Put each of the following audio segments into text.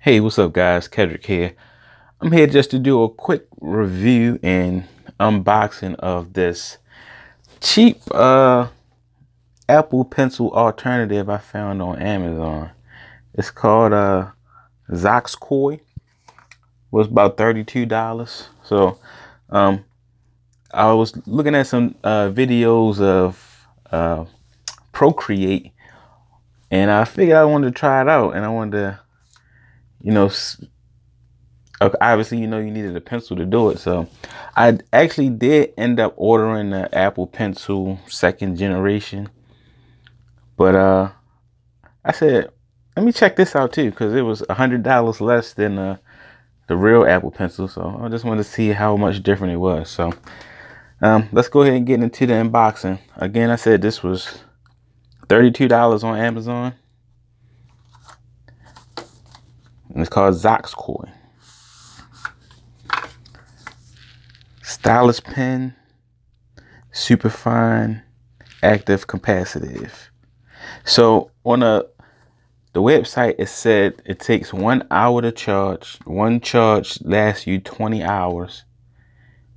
Hey, what's up guys? Kedrick here. I'm here just to do a quick review and unboxing of this cheap Apple Pencil alternative I found on Amazon. It's called ZOXKOY. Was about $32. So I was looking at some videos of Procreate, and I figured I wanted to try it out, and I wanted to, you know, obviously, you needed a pencil to do it. So I actually did end up ordering the Apple Pencil second generation. But I said, let me check this out too, because it was $100 less than the real Apple Pencil. So I just wanted to see how much different it was. So let's go ahead and get into the unboxing. Again, I said this was $32 on Amazon. And it's called ZOXKOY Stylus pen, superfine, active, capacitive. So on the website, it said it takes 1 hour to charge. One charge lasts you 20 hours.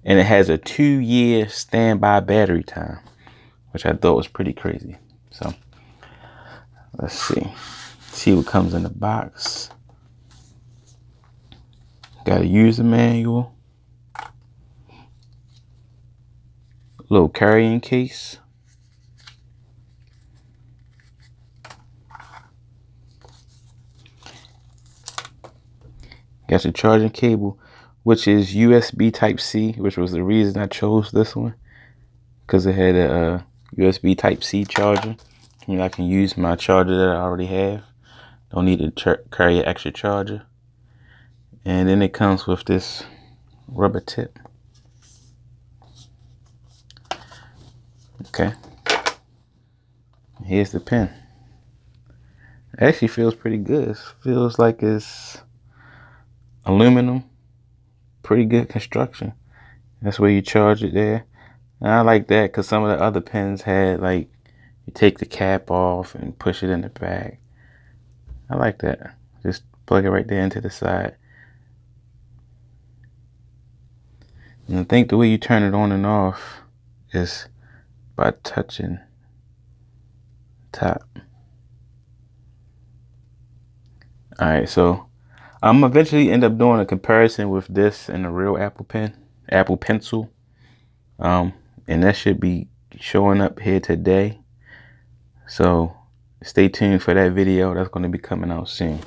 And it has a 2-year standby battery time, which I thought was pretty crazy. So let's see what comes in the box. Got a user manual, little carrying case, got your charging cable, which is USB Type-C, which was the reason I chose this one, because it had a USB Type-C charger. I mean, I can use my charger that I already have. Don't need to carry an extra charger. And then it comes with this rubber tip. Okay. Here's the pen. It actually feels pretty good. It feels like it's aluminum. Pretty good construction. That's where you charge it there. And I like that because some of the other pens had, like, you take the cap off and push it in the bag. I like that. Just plug it right there into the side. And I think the way you turn it on and off is by touching top. Alright, so I'm eventually end up doing a comparison with this and the real Apple Pencil. And that should be showing up here today. So stay tuned for that video. That's going to be coming out soon.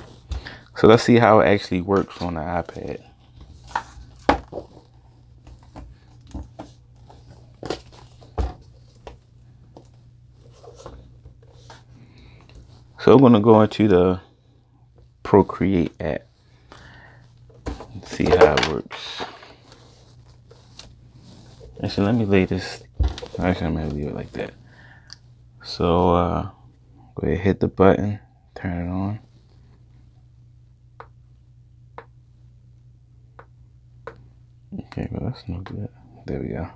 So let's see how it actually works on the iPad. So I'm going to go into the Procreate app and see how it works. Actually, let me lay this. Actually, I'm going to leave it like that. So go ahead, hit the button, turn it on. Okay, well, that's no good. There we go.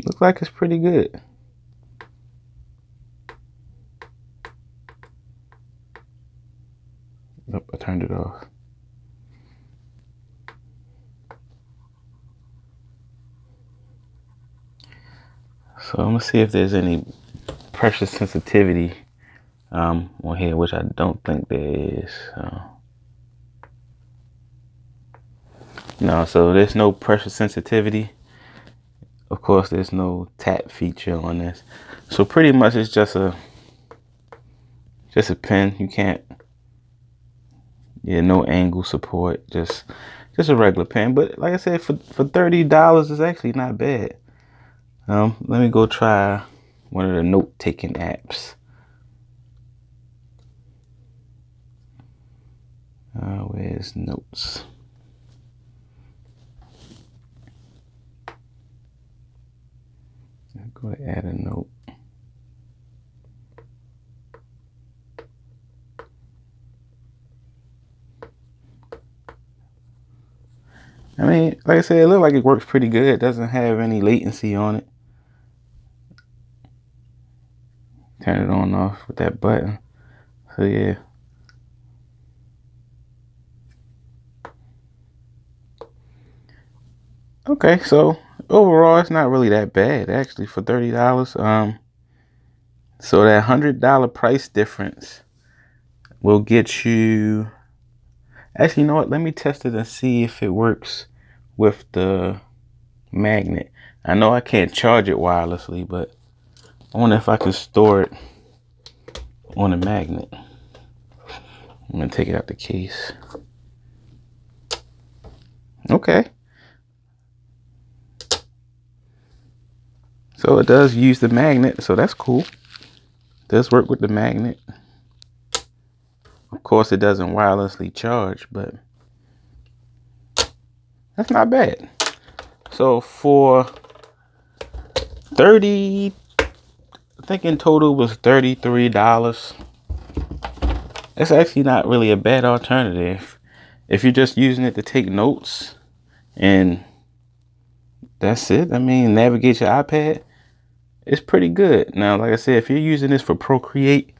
Looks like it's pretty good. Nope, I turned it off. So I'm gonna see if there's any pressure sensitivity on here, which I don't think there is. No, so there's no pressure sensitivity. Of course, there's no tap feature on this. So pretty much it's just a pen. You can't, no angle support, just a regular pen. But like I said, for $30, it's actually not bad. Let me go try one of the note-taking apps. Where's notes? I'm going to add a note. I mean, like I said, it looks like it works pretty good. It doesn't have any latency on it. Turn it on and off with that button. So yeah. Okay, so overall it's not really that bad actually for $30. So that $100 price difference will get you, actually, you know what, let me test it and see if it works with the magnet. I know I can't charge it wirelessly, but I wonder if I can store it on a magnet. I'm gonna take it out the case. Okay. So it does use the magnet, so that's cool. It does work with the magnet. Of course, it doesn't wirelessly charge, but that's not bad. So for 30, I think in total was $33. It's actually not really a bad alternative. If you're just using it to take notes and that's it, I mean, navigate your iPad, it's pretty good. Now, like I said, if you're using this for Procreate,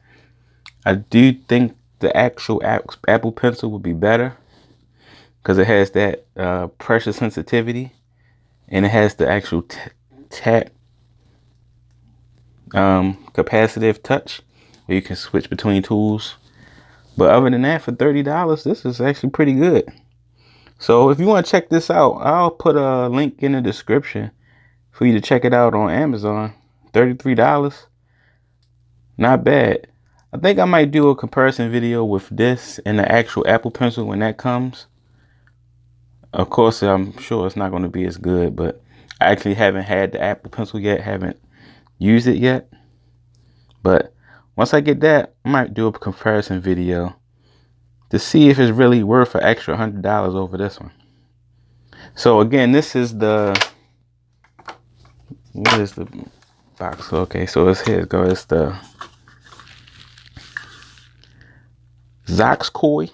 I do think the actual Apple Pencil would be better because it has that pressure sensitivity and it has the actual tap capacitive touch where you can switch between tools. But other than that, for $30, this is actually pretty good. So if you want to check this out, I'll put a link in the description for you to check it out on Amazon. $33, not bad. I think I might do a comparison video with this and the actual Apple Pencil when that comes. Of course, I'm sure it's not going to be as good, but I actually haven't had the Apple Pencil yet, haven't used it yet. But once I get that, I might do a comparison video to see if it's really worth an extra $100 over this one. So again, this is the, what is the box? Okay, so it's here. It's the ZOXKOY,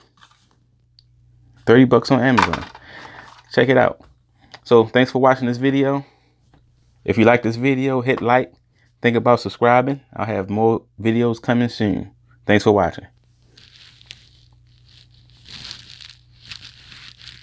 $30 on Amazon. Check it out. So thanks for watching this video. If you like this video, hit like. Think about subscribing. I'll have more videos coming soon. Thanks for watching.